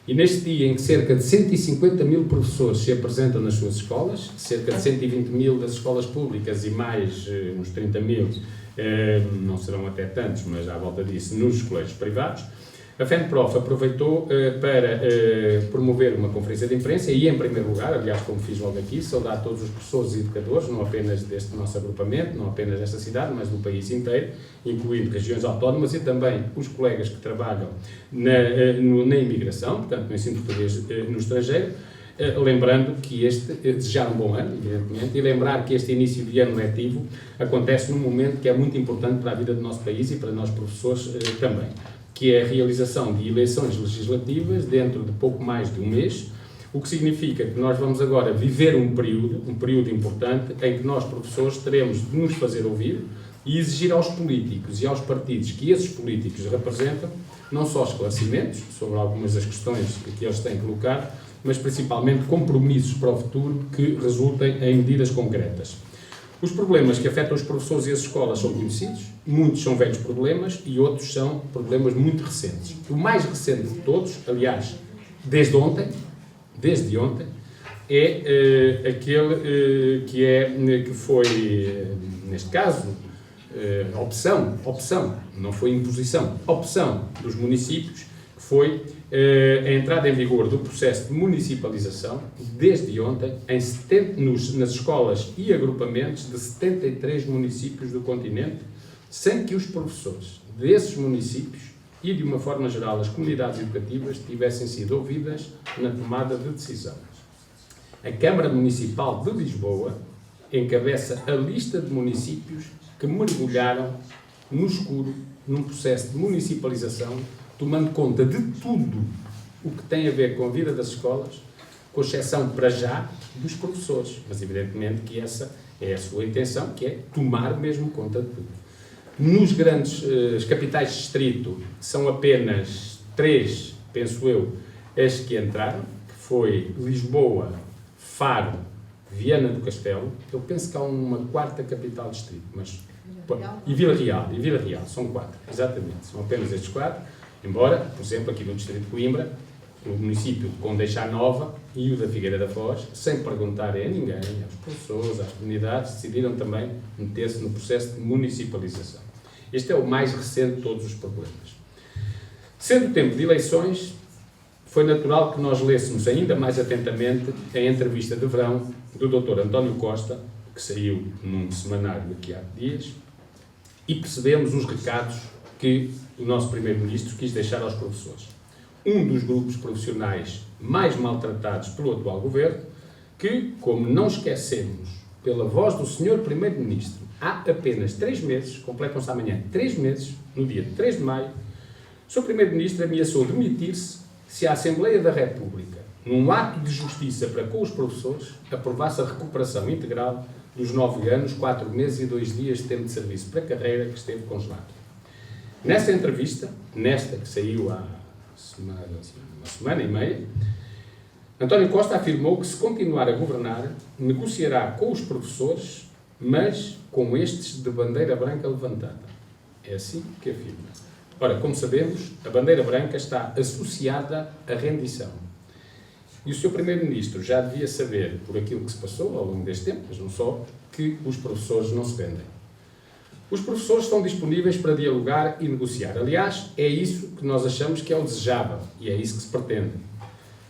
E neste dia em que cerca de 150 mil professores se apresentam nas suas escolas, cerca de 120 mil das escolas públicas e mais uns 30 mil, não serão até tantos, mas à volta disso, nos colégios privados, a FENPROF aproveitou para promover uma conferência de imprensa e, em primeiro lugar, aliás, como fiz logo aqui, saudar todos os professores e educadores, não apenas deste nosso agrupamento, não apenas desta cidade, mas do país inteiro, incluindo regiões autónomas e também os colegas que trabalham na imigração, portanto, no ensino português no estrangeiro, lembrando que desejar um bom ano, evidentemente, e lembrar que este início de ano letivo acontece num momento que é muito importante para a vida do nosso país e para nós professores também, que é a realização de eleições legislativas dentro de pouco mais de um mês, o que significa que nós vamos agora viver um período importante, em que nós, professores, teremos de nos fazer ouvir e exigir aos políticos e aos partidos que esses políticos representam, não só esclarecimentos sobre algumas das questões que eles têm que colocar, mas principalmente compromissos para o futuro que resultem em medidas concretas. Os problemas que afetam os professores e as escolas são conhecidos, muitos são velhos problemas e outros são problemas muito recentes. O mais recente de todos, aliás, desde ontem, é aquele que foi, neste caso, opção, não foi imposição, opção dos municípios, que foi a entrada em vigor do processo de municipalização, desde ontem, nas escolas e agrupamentos de 73 municípios do continente, sem que os professores desses municípios e, de uma forma geral, as comunidades educativas tivessem sido ouvidas na tomada de decisão. A Câmara Municipal de Lisboa encabeça a lista de municípios que mergulharam no escuro num processo de municipalização, tomando conta de tudo o que tem a ver com a vida das escolas, com exceção, para já, dos professores. Mas, evidentemente, que essa é a sua intenção, que é tomar mesmo conta de tudo. Nos grandes capitais de distrito, são apenas 3, penso eu, as que entraram, que foi Lisboa, Faro, Viana do Castelo. Eu penso que há uma 4ª capital de distrito, mas... E Vila Real, são 4, exatamente, são apenas estes 4. Embora, por exemplo, aqui no distrito de Coimbra, o município de Condeixa Nova e o da Figueira da Foz, sem perguntarem a ninguém, aos professores, às comunidades, decidiram também meter-se no processo de municipalização. Este é o mais recente de todos os problemas. Sendo o tempo de eleições, foi natural que nós lêssemos ainda mais atentamente a entrevista de verão do Dr. António Costa, que saiu num semanário aqui há dias, e percebemos os recados que o nosso Primeiro-Ministro quis deixar aos professores. Um dos grupos profissionais mais maltratados pelo atual Governo, que, como não esquecemos, pela voz do Sr. Primeiro-Ministro, há apenas 3 meses, completam-se amanhã 3 meses, no dia 3 de maio, o Sr. Primeiro-Ministro ameaçou demitir-se se a Assembleia da República, num ato de justiça para com os professores, aprovasse a recuperação integral dos 9 anos, 4 meses e 2 dias de tempo de serviço para carreira que esteve congelado. Nessa entrevista, nesta que saiu há uma semana e meia, António Costa afirmou que, se continuar a governar, negociará com os professores, mas com estes de bandeira branca levantada. É assim que afirma. Ora, como sabemos, a bandeira branca está associada à rendição. E o Sr. Primeiro-Ministro já devia saber, por aquilo que se passou ao longo deste tempo, mas não só, que os professores não se vendem. Os professores estão disponíveis para dialogar e negociar. Aliás, é isso que nós achamos que é o desejável e é isso que se pretende.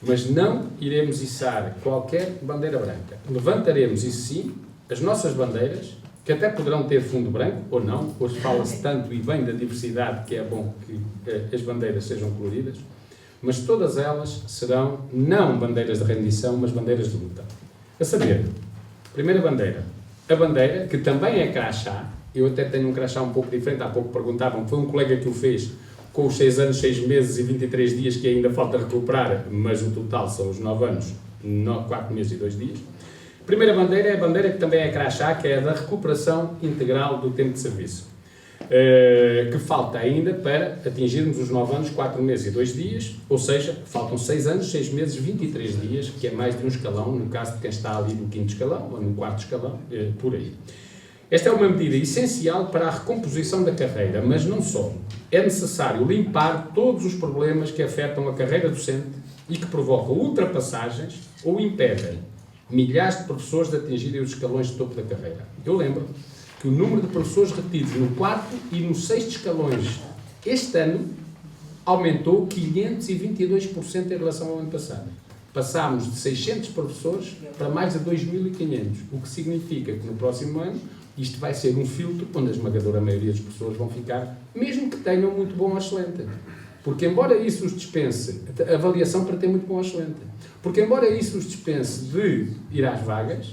Mas não iremos içar qualquer bandeira branca. Levantaremos, isso sim, as nossas bandeiras, que até poderão ter fundo branco, ou não. Hoje fala-se tanto e bem da diversidade que é bom que as bandeiras sejam coloridas, mas todas elas serão não bandeiras de rendição, mas bandeiras de luta. A saber, primeira bandeira, a bandeira, que também é crachá. Eu até tenho um crachá um pouco diferente, há pouco perguntavam, foi um colega que o fez com os 6 anos, 6 meses e 23 dias que ainda falta recuperar, mas o total são os 9 anos, 4 meses e 2 dias. A primeira bandeira é a bandeira que também é crachá, que é a da recuperação integral do tempo de serviço, que falta ainda para atingirmos os 9 anos, 4 meses e 2 dias, ou seja, faltam 6 anos, 6 meses, 23 dias, que é mais de um escalão, no caso de quem está ali no 5º escalão, ou no 4º escalão, por aí. Esta é uma medida essencial para a recomposição da carreira, mas não só. É necessário limpar todos os problemas que afetam a carreira docente e que provocam ultrapassagens ou impedem milhares de professores de atingirem os escalões de topo da carreira. Eu lembro que o número de professores retidos no 4º e no 6º escalões este ano aumentou 522% em relação ao ano passado. Passámos de 600 professores para mais de 2.500, o que significa que no próximo ano isto vai ser um filtro onde a esmagadora maioria das pessoas vão ficar, mesmo que tenham muito bom ou excelente. Porque embora isso os dispense, avaliação para ter muito bom ou excelente, porque embora isso os dispense de ir às vagas,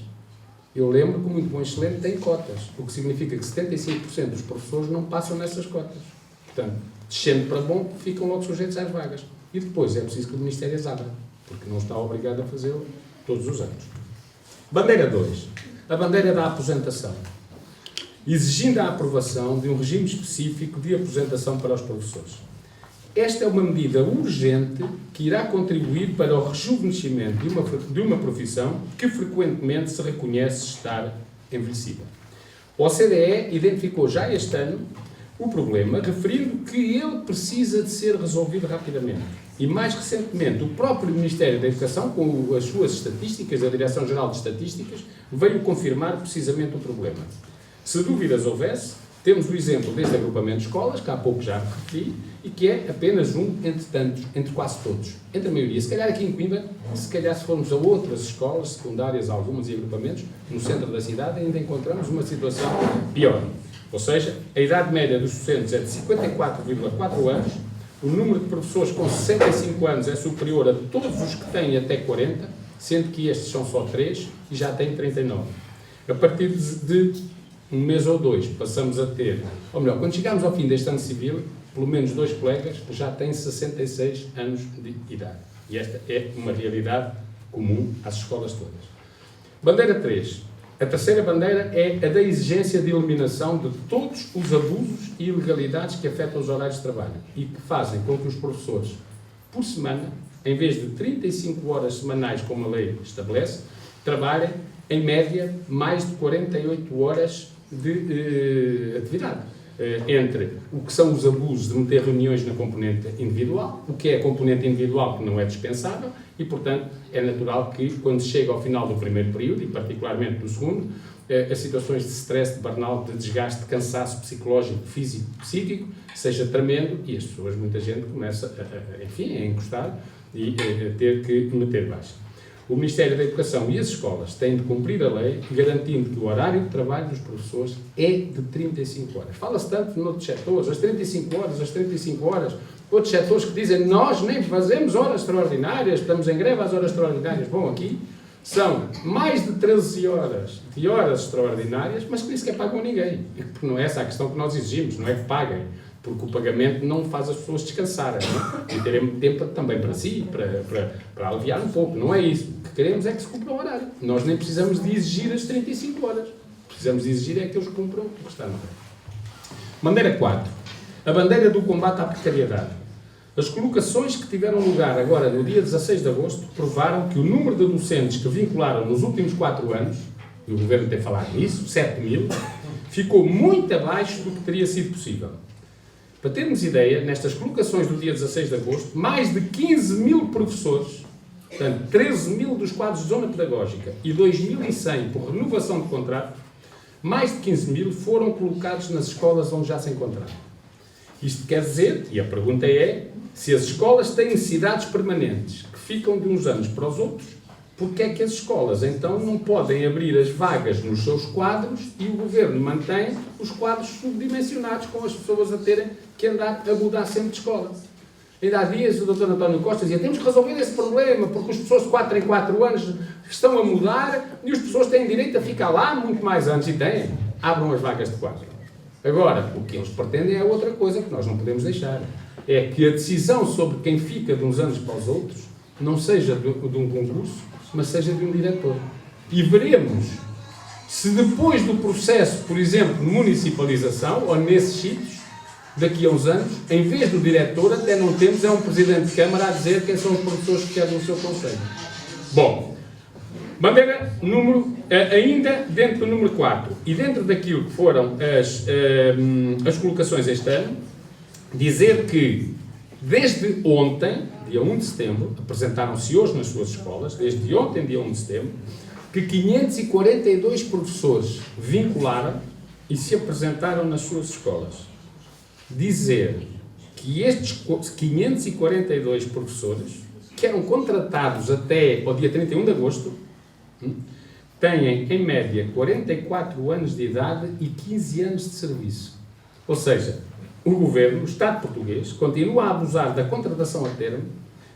eu lembro que o muito bom ou excelente tem cotas, o que significa que 75% dos professores não passam nessas cotas. Portanto, descendo para bom, ficam logo sujeitos às vagas. E depois é preciso que o Ministério as abra, porque não está obrigado a fazê-lo todos os anos. Bandeira 2. A bandeira da aposentação. Exigindo a aprovação de um regime específico de aposentação para os professores. Esta é uma medida urgente que irá contribuir para o rejuvenescimento de uma profissão que frequentemente se reconhece estar envelhecida. O OCDE identificou já este ano o problema, referindo que ele precisa de ser resolvido rapidamente. E, mais recentemente, o próprio Ministério da Educação, com as suas estatísticas, a Direção-Geral de Estatísticas, veio confirmar precisamente o problema. Se dúvidas houvesse, temos o exemplo deste agrupamento de escolas, que há pouco já referi, e que é apenas um entre tantos, entre quase todos, entre a maioria. Se calhar aqui em Coimbra, se calhar se formos a outras escolas secundárias, algumas e agrupamentos, no centro da cidade, ainda encontramos uma situação pior. Ou seja, a idade média dos docentes é de 54,4 anos, o número de professores com 65 anos é superior a todos os que têm até 40, sendo que estes são só 3 e já têm 39. A partir de um mês ou 2, passamos a ter, ou melhor, quando chegarmos ao fim deste ano civil, pelo menos 2 colegas já têm 66 anos de idade. E esta é uma realidade comum às escolas todas. Bandeira 3. A terceira bandeira é a da exigência de eliminação de todos os abusos e ilegalidades que afetam os horários de trabalho e que fazem com que os professores, por semana, em vez de 35 horas semanais, como a lei estabelece, trabalhem, em média, mais de 48 horas de atividade. Entre o que são os abusos de meter reuniões na componente individual, o que é a componente individual que não é dispensável e, portanto, é natural que, quando se chega ao final do primeiro período, e particularmente do segundo, as situações de stress, de burnout, de desgaste, de cansaço psicológico, físico, psíquico, seja tremendo e as pessoas, muita gente, começa a encostar e a ter que meter baixa. O Ministério da Educação e as escolas têm de cumprir a lei, garantindo que o horário de trabalho dos professores é de 35 horas. Fala-se tanto noutros setores, as 35 horas, outros setores que dizem nós nem fazemos horas extraordinárias, estamos em greve às horas extraordinárias. Bom, aqui são mais de 13 horas de horas extraordinárias, mas que nem sequer pagam a ninguém. Porque não é essa a questão que nós exigimos, não é que paguem. Porque o pagamento não faz as pessoas descansarem, não? E terem tempo também para si, para aliviar um pouco. Não é isso. O que queremos é que se cumpra o horário. Nós nem precisamos de exigir as 35 horas. Precisamos de exigir é que eles cumpram o que está no horário. Bandeira 4. A bandeira do combate à precariedade. As colocações que tiveram lugar agora no dia 16 de agosto provaram que o número de docentes que vincularam nos últimos 4 anos, e o Governo tem falado nisso, 7.000, ficou muito abaixo do que teria sido possível. Para termos ideia, nestas colocações do dia 16 de agosto, mais de 15.000 professores, portanto 13.000 dos quadros de zona pedagógica e 2.100 por renovação de contrato, mais de 15.000 foram colocados nas escolas onde já se encontraram. Isto quer dizer, e a pergunta é, se as escolas têm necessidades permanentes que ficam de uns anos para os outros, porque é que as escolas então não podem abrir as vagas nos seus quadros e o Governo mantém os quadros subdimensionados com as pessoas a terem que andar a mudar sempre de escola? Ainda há dias o Dr. António Costa dizia temos que resolver esse problema porque as pessoas de 4 em 4 anos estão a mudar e as pessoas têm direito a ficar lá muito mais anos e têm. Abram as vagas de quadro. Agora, o que eles pretendem é outra coisa que nós não podemos deixar. É que a decisão sobre quem fica de uns anos para os outros não seja de um concurso, mas seja de um diretor. E veremos se depois do processo, por exemplo, de municipalização, ou nesses sítios, daqui a uns anos, em vez do diretor, até não temos um presidente de Câmara a dizer quem são os professores que querem no seu conselho. Bom, Bandeira ainda dentro do número 4 e dentro daquilo que foram as colocações este ano, dizer que desde ontem, dia 1 de setembro, apresentaram-se hoje nas suas escolas, desde ontem, dia 1 de setembro, que 542 professores vincularam e se apresentaram nas suas escolas. Dizer que estes 542 professores, que eram contratados até ao dia 31 de agosto, têm, em média, 44 anos de idade e 15 anos de serviço. Ou seja, o Governo, o Estado português, continua a abusar da contratação a termo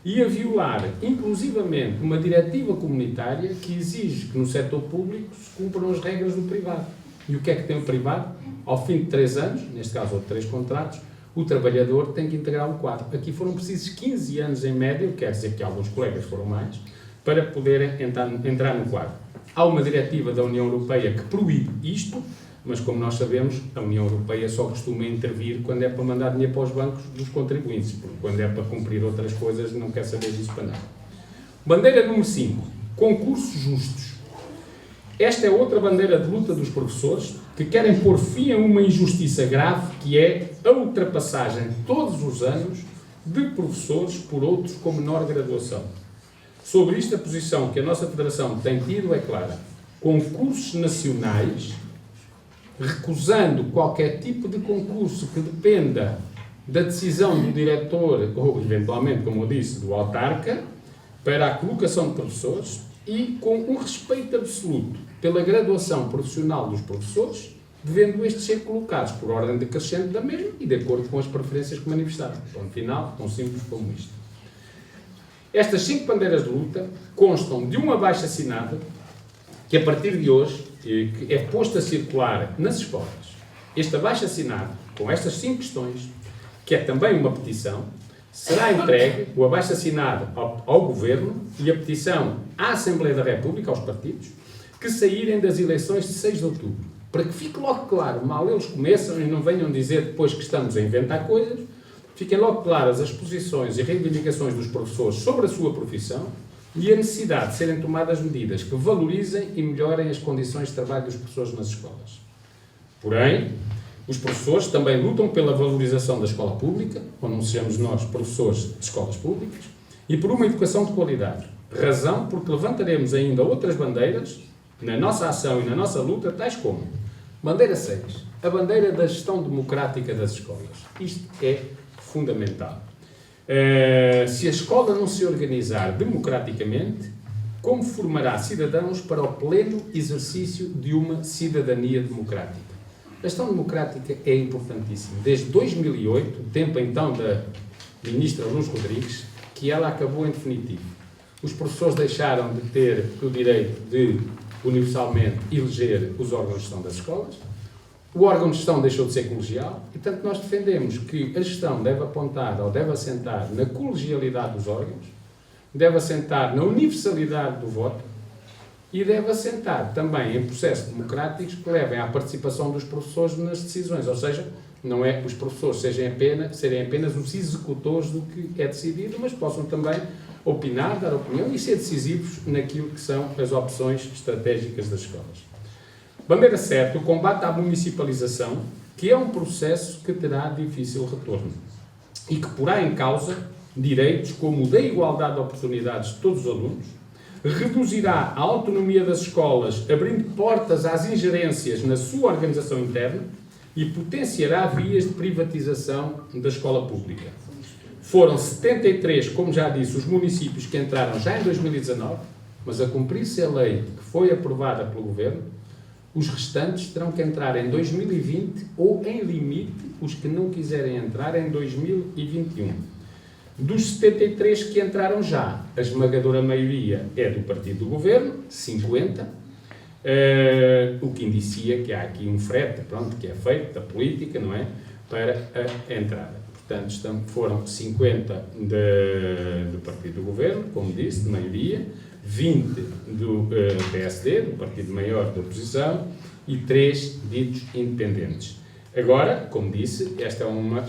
e a violar, inclusivamente, uma diretiva comunitária que exige que no setor público se cumpram as regras do privado. E o que é que tem o privado? Ao fim de 3 anos, neste caso, ou de 3 contratos, o trabalhador tem que integrar o quadro. Aqui foram precisos 15 anos em média, quer dizer que alguns colegas foram mais, para poderem entrar no quadro. Há uma diretiva da União Europeia que proíbe isto, mas como nós sabemos, a União Europeia só costuma intervir quando é para mandar dinheiro para os bancos dos contribuintes, porque quando é para cumprir outras coisas não quer saber disso para nada. Bandeira número 5. Concursos justos. Esta é outra bandeira de luta dos professores que querem pôr fim a uma injustiça grave que é a ultrapassagem todos os anos de professores por outros com menor graduação. Sobre isto, a posição que a nossa Federação tem tido é clara. Concursos nacionais, recusando qualquer tipo de concurso que dependa da decisão do diretor ou, eventualmente, como eu disse, do autarca, para a colocação de professores e com um respeito absoluto pela graduação profissional dos professores, devendo estes ser colocados por ordem decrescente da mesma e de acordo com as preferências que manifestaram. Ponto final, tão simples como isto. Estas 5 bandeiras de luta constam de um abaixo-assinado que, a partir de hoje, que é posto a circular nas escolas. Este abaixo-assinado, com estas 5 questões, que é também uma petição, será entregue, o abaixo-assinado, ao Governo e a petição à Assembleia da República, aos partidos, que saírem das eleições de 6 de outubro. Para que fique logo claro, mal eles começam e não venham dizer depois que estamos a inventar coisas, fiquem logo claras as posições e reivindicações dos professores sobre a sua profissão e a necessidade de serem tomadas medidas que valorizem e melhorem as condições de trabalho dos professores nas escolas. Porém, os professores também lutam pela valorização da escola pública, ou não sejamos nós professores de escolas públicas, e por uma educação de qualidade. Razão porque levantaremos ainda outras bandeiras na nossa ação e na nossa luta, tais como bandeira 6, a bandeira da gestão democrática das escolas. Isto é fundamental. Se a escola não se organizar democraticamente, como formará cidadãos para o pleno exercício de uma cidadania democrática? A gestão democrática é importantíssima. Desde 2008, tempo então da ministra Luz Rodrigues, que ela acabou em definitivo. Os professores deixaram de ter o direito de, universalmente, eleger os órgãos de gestão das escolas. O órgão de gestão deixou de ser colegial e, portanto, nós defendemos que a gestão deve apontar ou deve assentar na colegialidade dos órgãos, deve assentar na universalidade do voto e deve assentar também em processos democráticos que levem à participação dos professores nas decisões, ou seja, não é que os professores serem apenas os executores do que é decidido, mas possam também opinar, dar opinião e ser decisivos naquilo que são as opções estratégicas das escolas. Bandeira 7, o combate à municipalização, que é um processo que terá difícil retorno e que porá em causa direitos como o da igualdade de oportunidades de todos os alunos, reduzirá a autonomia das escolas, abrindo portas às ingerências na sua organização interna e potenciará vias de privatização da escola pública. Foram 73, como já disse, os municípios que entraram já em 2019, mas a cumprir-se a lei que foi aprovada pelo Governo, os restantes terão que entrar em 2020 ou, em limite, os que não quiserem entrar em 2021. Dos 73 que entraram já, a esmagadora maioria é do partido do Governo, 50, o que indicia que há aqui um frete, pronto, que é feito da política, não é, para a entrada. Portanto, foram 50 do partido do Governo, como disse, de maioria, 20 do PSD, do partido maior da oposição, e 3 ditos independentes. Agora, como disse, esta é uma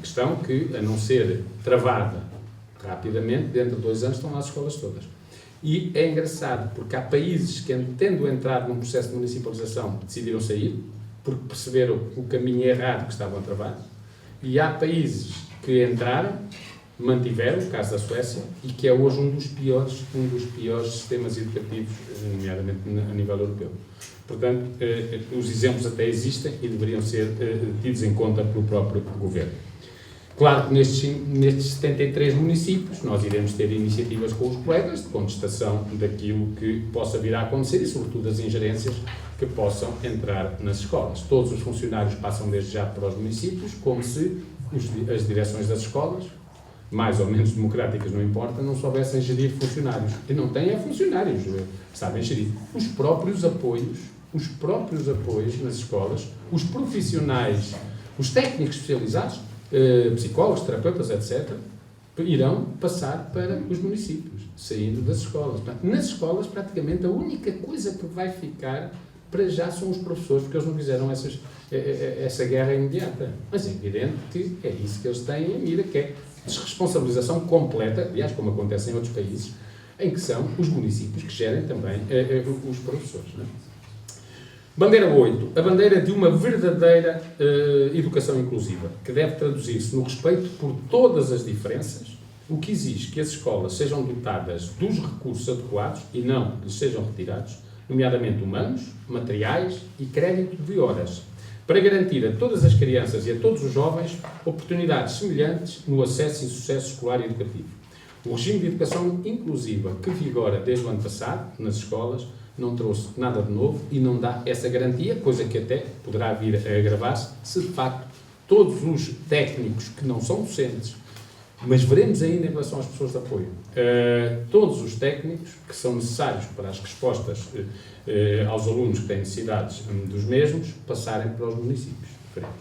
questão que, a não ser travada rapidamente, dentro de 2 anos estão lá as escolas todas. E é engraçado, porque há países que, tendo entrado num processo de municipalização, decidiram sair, porque perceberam o caminho errado que estavam a travar, e há países que entraram, mantiveram, o caso da Suécia, e que é hoje um dos piores sistemas educativos, nomeadamente a nível europeu. Portanto, os exemplos até existem e deveriam ser tidos em conta pelo próprio Governo. Claro que nestes 73 municípios nós iremos ter iniciativas com os colegas de contestação daquilo que possa vir a acontecer e, sobretudo, as ingerências que possam entrar nas escolas. Todos os funcionários passam desde já para os municípios, como se as direções das escolas, mais ou menos democráticas, não importa, não soubessem gerir funcionários. E não têm funcionários, sabem gerir. Os próprios apoios nas escolas, os profissionais, os técnicos especializados, psicólogos, terapeutas, etc., irão passar para os municípios, saindo das escolas. Portanto, nas escolas, praticamente, a única coisa que vai ficar para já são os professores, porque eles não fizeram essa guerra imediata. Mas é evidente que é isso que eles têm em mira, que é desresponsabilização completa, aliás, como acontece em outros países, em que são os municípios que gerem também os professores. Não é? Bandeira 8. A bandeira de uma verdadeira educação inclusiva, que deve traduzir-se no respeito por todas as diferenças, o que exige que as escolas sejam dotadas dos recursos adequados e não lhes sejam retirados, nomeadamente humanos, materiais e crédito de horas, para garantir a todas as crianças e a todos os jovens oportunidades semelhantes no acesso e sucesso escolar e educativo. O regime de educação inclusiva que vigora desde o ano passado nas escolas não trouxe nada de novo e não dá essa garantia, coisa que até poderá vir a agravar-se se de facto todos os técnicos que não são docentes, mas veremos ainda em relação às pessoas de apoio, todos os técnicos que são necessários para as respostas aos alunos que têm necessidades dos mesmos, passarem para os municípios. Veremos.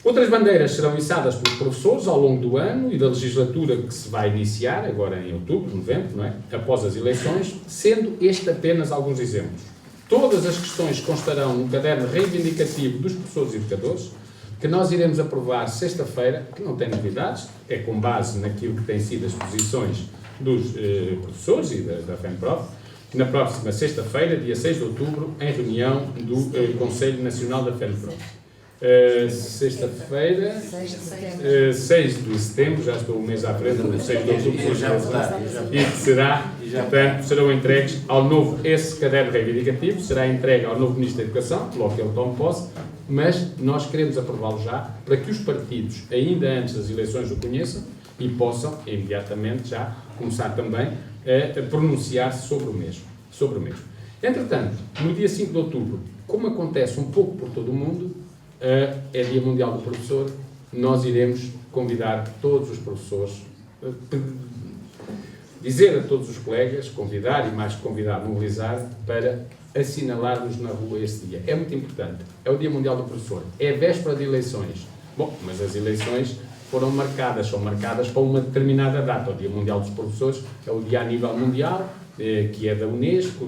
Outras bandeiras serão içadas pelos professores ao longo do ano e da legislatura que se vai iniciar, agora em outubro, novembro, não é? Após as eleições, sendo este apenas alguns exemplos. Todas as questões constarão no caderno reivindicativo dos professores e educadores, que nós iremos aprovar sexta-feira, que não tem novidades, é com base naquilo que têm sido as posições dos professores e da FENPROF, na próxima sexta-feira, dia 6 de outubro, em reunião do Conselho Nacional da FENPROF. Sexta-feira, 6 de setembro, já estou um mês à frente, 6 de outubro, e que serão entregues ao novo, esse caderno reivindicativo será entregue ao novo Ministro da Educação, logo que ele tome posse, mas nós queremos aprová-lo já para que os partidos, ainda antes das eleições, o conheçam e possam, imediatamente, já começar também a pronunciar-se sobre o mesmo. Entretanto, no dia 5 de outubro, como acontece um pouco por todo o mundo, é Dia Mundial do Professor, nós iremos convidar todos os professores, dizer a todos os colegas, convidar e mais que convidar, mobilizar, para assinalarmos na rua esse dia. É muito importante. É o Dia Mundial do Professor. É véspera de eleições. Bom, mas as eleições são marcadas para uma determinada data. O Dia Mundial dos Professores é o dia a nível mundial, que é da Unesco,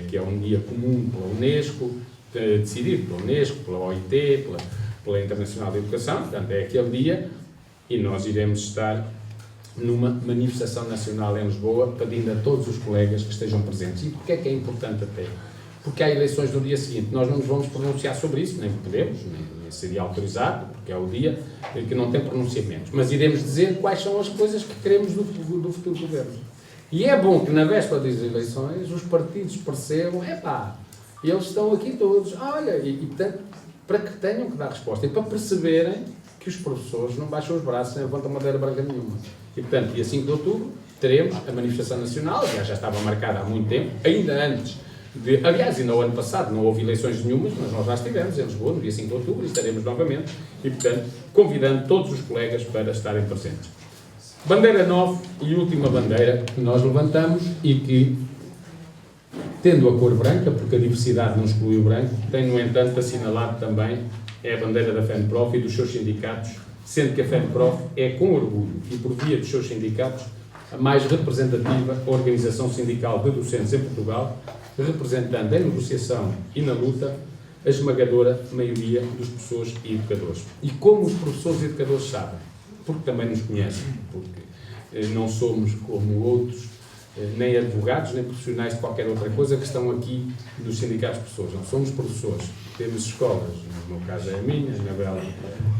que é um dia comum pela Unesco, decidido pela Unesco, pela OIT, pela Internacional de Educação, portanto é aquele dia, e nós iremos estar numa manifestação nacional em Lisboa, pedindo a todos os colegas que estejam presentes. E porquê é que é importante até? Porque há eleições no dia seguinte, nós não nos vamos pronunciar sobre isso, nem podemos, nem seria autorizado, porque é o dia que não tem pronunciamentos, mas iremos dizer quais são as coisas que queremos do futuro governo. E é bom que na véspera das eleições os partidos percebam, eles estão aqui todos, olha, e portanto, para que tenham que dar resposta e para perceberem que os professores não baixam os braços nem levantam madeira branca nenhuma. E portanto, dia 5 de outubro, teremos a manifestação nacional, já estava marcada há muito tempo, ainda antes aliás, ainda no ano passado não houve eleições nenhumas, mas nós já estivemos em Lisboa, no dia 5 de outubro, e estaremos novamente, e portanto, convidando todos os colegas para estarem presentes. Bandeira 9 e última bandeira que nós levantamos e que, tendo a cor branca, porque a diversidade não exclui o branco, tem, no entanto, assinalado também a bandeira da FENPROF e dos seus sindicatos, sendo que a FENPROF é, com orgulho e por via dos seus sindicatos, a mais representativa organização sindical de docentes em Portugal, representando em negociação e na luta a esmagadora maioria dos professores e educadores. E como os professores e educadores sabem, porque também nos conhecem, porque não somos como outros nem advogados, nem profissionais de qualquer outra coisa que estão aqui nos sindicatos de professores. Não somos professores. Temos escolas, no meu caso é a minha, a Anabela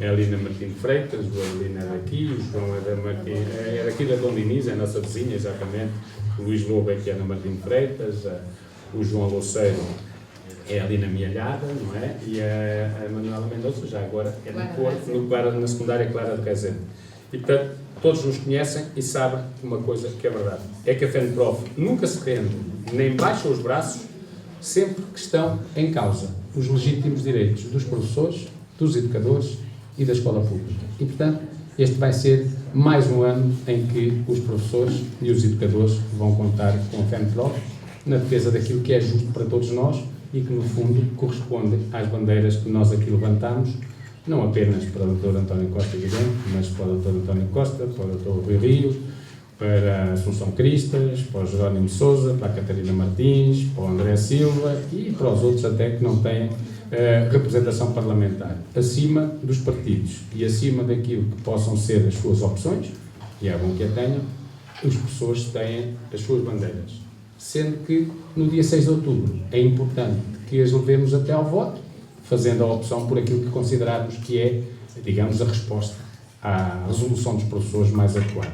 é ali na Martim de Freitas, o Adelina é daqui, o João é da Martim, é daqui da Dom Diniz, é a nossa vizinha, exatamente. O Luís Lobo é que é na Martim de Freitas, o João Louceiro é ali na Mialhada, não é? E a Manuela Mendonça, já agora, é no Porto, na secundária Clara de Rezende. E, portanto, todos nos conhecem e sabem uma coisa que é verdade. É que a FENPROF nunca se rende, nem baixa os braços, sempre que estão em causa os legítimos direitos dos professores, dos educadores e da escola pública. E, portanto, este vai ser mais um ano em que os professores e os educadores vão contar com a FENPROF na defesa daquilo que é justo para todos nós e que, no fundo, corresponde às bandeiras que nós aqui levantamos, não apenas para o Dr. António Costa Guilherme, mas para o Dr. António Costa, para o Dr. Rui Rio, para a Assunção Cristas, para o Jerónimo Sousa, para a Catarina Martins, para o André Silva e para os outros até que não têm representação parlamentar. Acima dos partidos e acima daquilo que possam ser as suas opções, e é bom que a tenham, os professores têm as suas bandeiras. Sendo que no dia 6 de outubro é importante que as levemos até ao voto, fazendo a opção por aquilo que considerarmos que é, digamos, a resposta à resolução dos professores mais adequada.